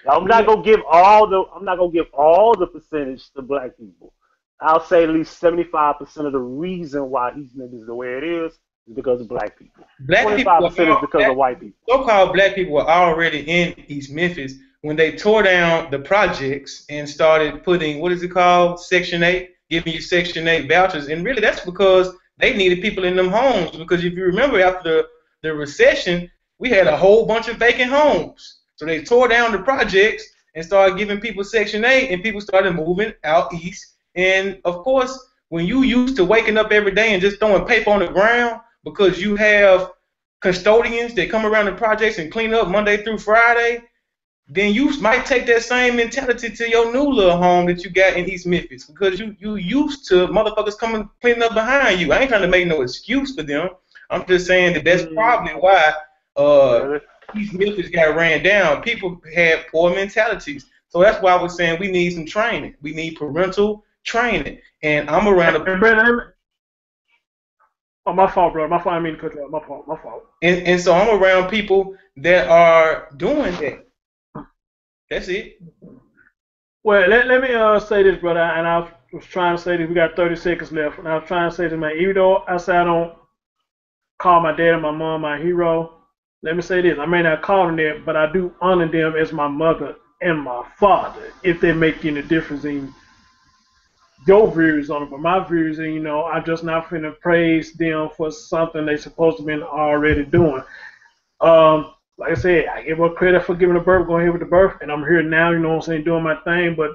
yeah, I'm not gonna give all the percentage to black people. I'll say at least 75% of the reason why East Memphis is the way it is because of black people. black people 25% is because of white people. so-called black people were already in East Memphis when they tore down the projects and started putting, what is it called, Section 8, giving you Section 8 vouchers. And really that's because they needed people in them homes. Because if you remember after the recession, we had a whole bunch of vacant homes. So they tore down the projects and started giving people Section 8, and people started moving out east. And of course, when you used to waking up every day and just throwing paper on the ground because you have custodians that come around the projects and clean up Monday through Friday, then you might take that same mentality to your new little home that you got in East Memphis, because you used to motherfuckers coming cleaning up behind you. I ain't trying to make no excuse for them. I'm just saying that that's probably why Really? East Memphis got ran down. People had poor mentalities. So that's why I was saying we need some training. We need parental training. And I'm around And Brandon, oh, my fault, bro. My fault. I mean to cut you off. My fault. My fault. and so I'm around people that are doing that. That's it. Well, let me say this, brother. And I was trying to say this. We got 30 seconds left, and I was trying to say this, man. Even though I say I don't call my dad and my mom my hero, let me say this. I may not call them that, but I do honor them as my mother and my father, if they make any difference in your views on it. But my views, and I'm just not finna praise them for something they supposed to been already doing. Like I said, I give her credit for giving the birth, going here with the birth, and I'm here now, what I'm saying, doing my thing, but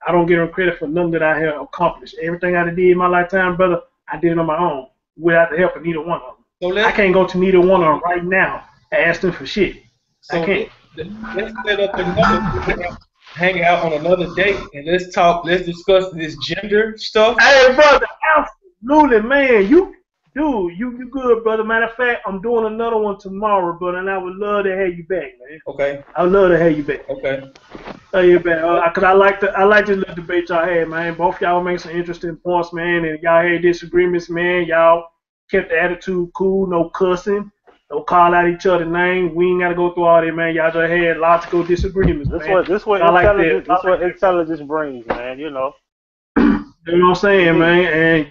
I don't give them credit for nothing that I have accomplished. Everything I did in my lifetime, brother, I did it on my own without the help of neither one of them. So I can't go to neither one of them right now and ask them for shit. I so can't. let's set up another hang out on another date and let's discuss this gender stuff. Hey, brother, absolutely, man. You good, brother. Matter of fact, I'm doing another one tomorrow, brother, and I would love to have you back, man. Okay. I would love to have you back. Okay. Have you back, cause I like this little debate y'all had, man. Both y'all make some interesting points, man, and y'all had disagreements, man. Y'all kept the attitude cool, no cussing, no call out each other names. We ain't gotta go through all that, man. Y'all just had logical disagreements, man. This what I like intelligence that. this what intelligence brings, man. You know what I'm saying, man? And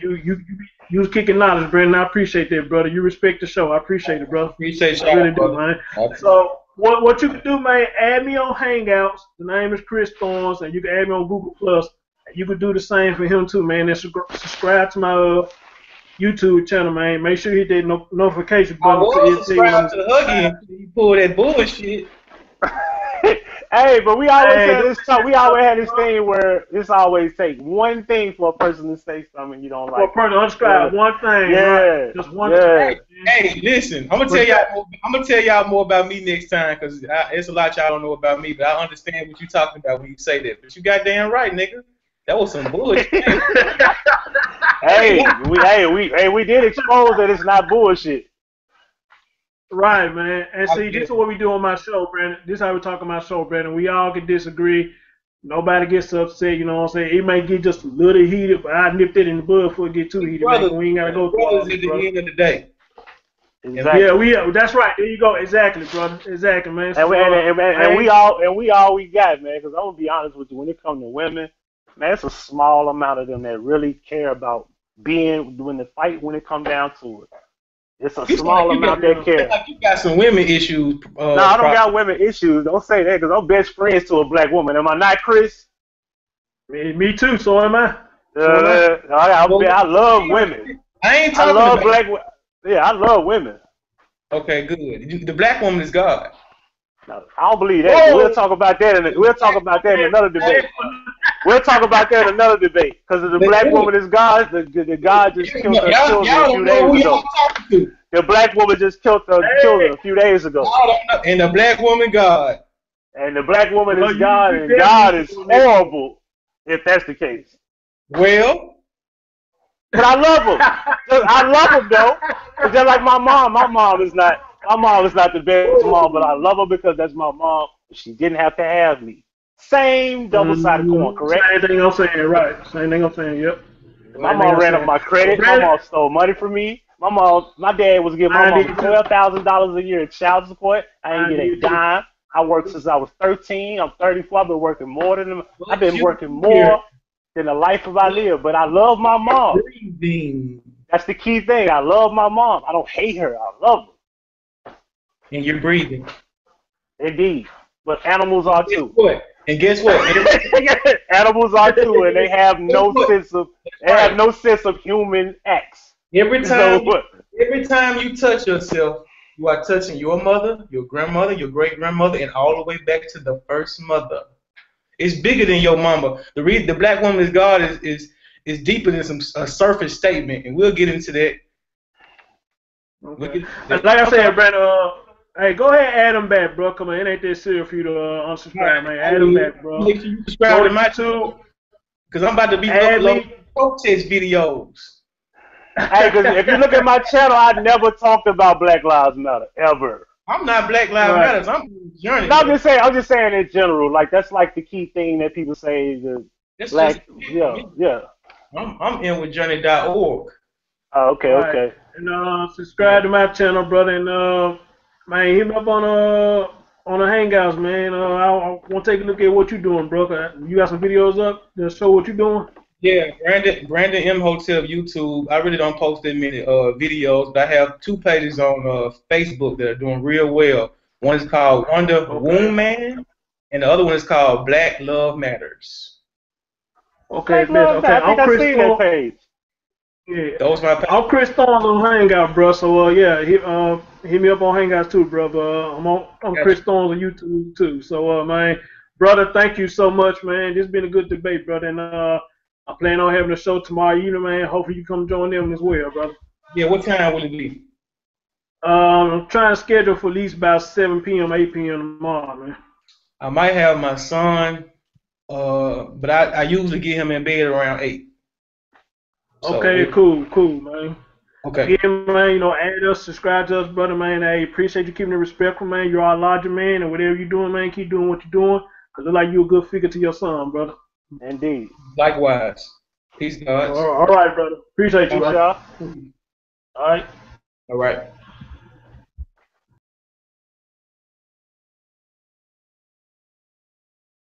you was kicking knowledge, Brandon. I appreciate that, brother. You respect the show. I appreciate it, brother. Appreciate I y'all, really do, brother. man. So what you can do, man, add me on Hangouts. The name is Chris Thorns, and you can add me on Google Plus. You could do the same for him too, man. And subscribe to my YouTube channel, man. Make sure you hit that notification I button. was subscribed to Huggie until you pull that bullshit. Hey, but we always had this talk. We always had this hey, thing where this always take one thing for a person to say something you don't for a like. person to unsubscribe, one thing, Yeah, right? Just one yeah. thing. Hey, listen, I'm gonna tell y'all more about me next time, because it's a lot y'all don't know about me, but I understand what you're talking about when you say that. But you goddamn right, nigga. That was some bullshit. we did expose that it's not bullshit. Right, man. And see, this is what we do on my show, Brandon. This is how we talk on my show, Brandon. We all can disagree. Nobody gets upset, you know what I'm saying? It may get just a little heated, but I nipped it in the bud before it get too heated, man. We ain't got to go through all this, at the brother. end of the day. Exactly. Yeah, that's right. There you go. Exactly, brother. Exactly, man. And we all we got, man. Because I'm gonna be honest with you, when it comes to women, man, it's a small amount of them that really care about doing the fight when it comes down to it. It's a small amount that care. Like you got some women issues. No, I don't got women issues. Don't say that, because I'm best friends to a black woman. Am I not, Chris? Me too. So am I. I love women. I ain't I talking love about. black women. Yeah, I love women. Okay, good. The black woman is God. No, I don't believe that. But Whoa! we'll talk about that. We'll talk about that in another debate. We'll talk about that in another debate. Because the Let's black do woman it. is God. The God just killed her Y'all children a few don't know days who ago. y'all talking to. The black woman just killed her Hey, children a few days ago. Y'all don't know. And the black woman, God. And the black woman bro, is God, you and God definitely is doing this. horrible if that's the case. Well, But I love him. I love him though. It's just like my mom. My mom is not the best mom, but I love her because that's my mom. She didn't have to have me. Same double-sided coin, correct? Same thing I'm saying, right? Same thing I'm saying. Yep. My Same thing mom I'm ran up saying. my Well, credit. My Brandon, mom stole money from me. My dad was giving my I mom did too. $12,000 a year in child support. I I didn't get a did too. dime. I worked since I was 13. I'm 34. I've been working more than them. I've but been you working here more than the life of I live. But I love my mom. breathing That's the key thing. I love my mom. I don't hate her. I love and you're breathing. her. Indeed. But animals are Guess too. what? And guess what? Animals are too, and they have Guess no what? sense of Right. human acts. Every So time every time you touch yourself, you are touching your mother, your grandmother, your great grandmother, and all the way back to the first mother. It's bigger than your mama. The black woman is God is deeper than a surface statement, and we'll get into that. We'll Okay. get into And that. like I said, okay. Brandon, hey, go ahead, add him back, bro. Come on, it ain't that serious for you to All right, unsubscribe, man. I Add him will back, bro. make sure you Go subscribe to to my YouTube, channel because I'm about to be add uploading me. protest videos. Hey, because if you look at my channel, I never talked about Black Lives Matter ever. I'm not Black Lives Right. Matter. I'm on a journey No, here. I'm just saying in general. Like that's like the key thing that people say. The That's just black, yeah, yeah. I'm in with journey.org. Oh, okay, All right, okay. and subscribe to my channel, brother, and man, hit me up on the Hangouts, man. I want to take a look at what you're doing, bro. You got some videos up? Just show what you're doing. Yeah, Brandon M Hotel YouTube. I really don't post that many videos, but I have two pages on Facebook that are doing real well. One is called Wonder Okay. Woman, and the other one is called Black Love Matters. Okay, Black bitch. Love Okay, Matter. I think I'm I Chris seen that Thorne. page. Yeah, Those are my I'm pages. Chris Thorne on Hangout, bro. So yeah, hit me up on Hangouts too, bro. I'm Got Chris you. Thorne on YouTube too. So man, brother, thank you so much, man. This has been a good debate, brother. And I plan on having a show tomorrow evening, man. Hopefully you come join them as well, brother. Yeah, what time will it be? I'm trying to schedule for at least about 7 p.m., 8 p.m. tomorrow, man. I might have my son, but I usually get him in bed around 8. So Okay, cool, man. okay. Again, man, add us, subscribe to us, brother, man. I appreciate you keeping it respectful, man. You're our larger man, and whatever you're doing, man, keep doing what you're doing, because it's like you're a good figure to your son, brother. Indeed. Likewise. Peace, gods. All right, brother. Appreciate you, Peace, man. y'all. All right. All right.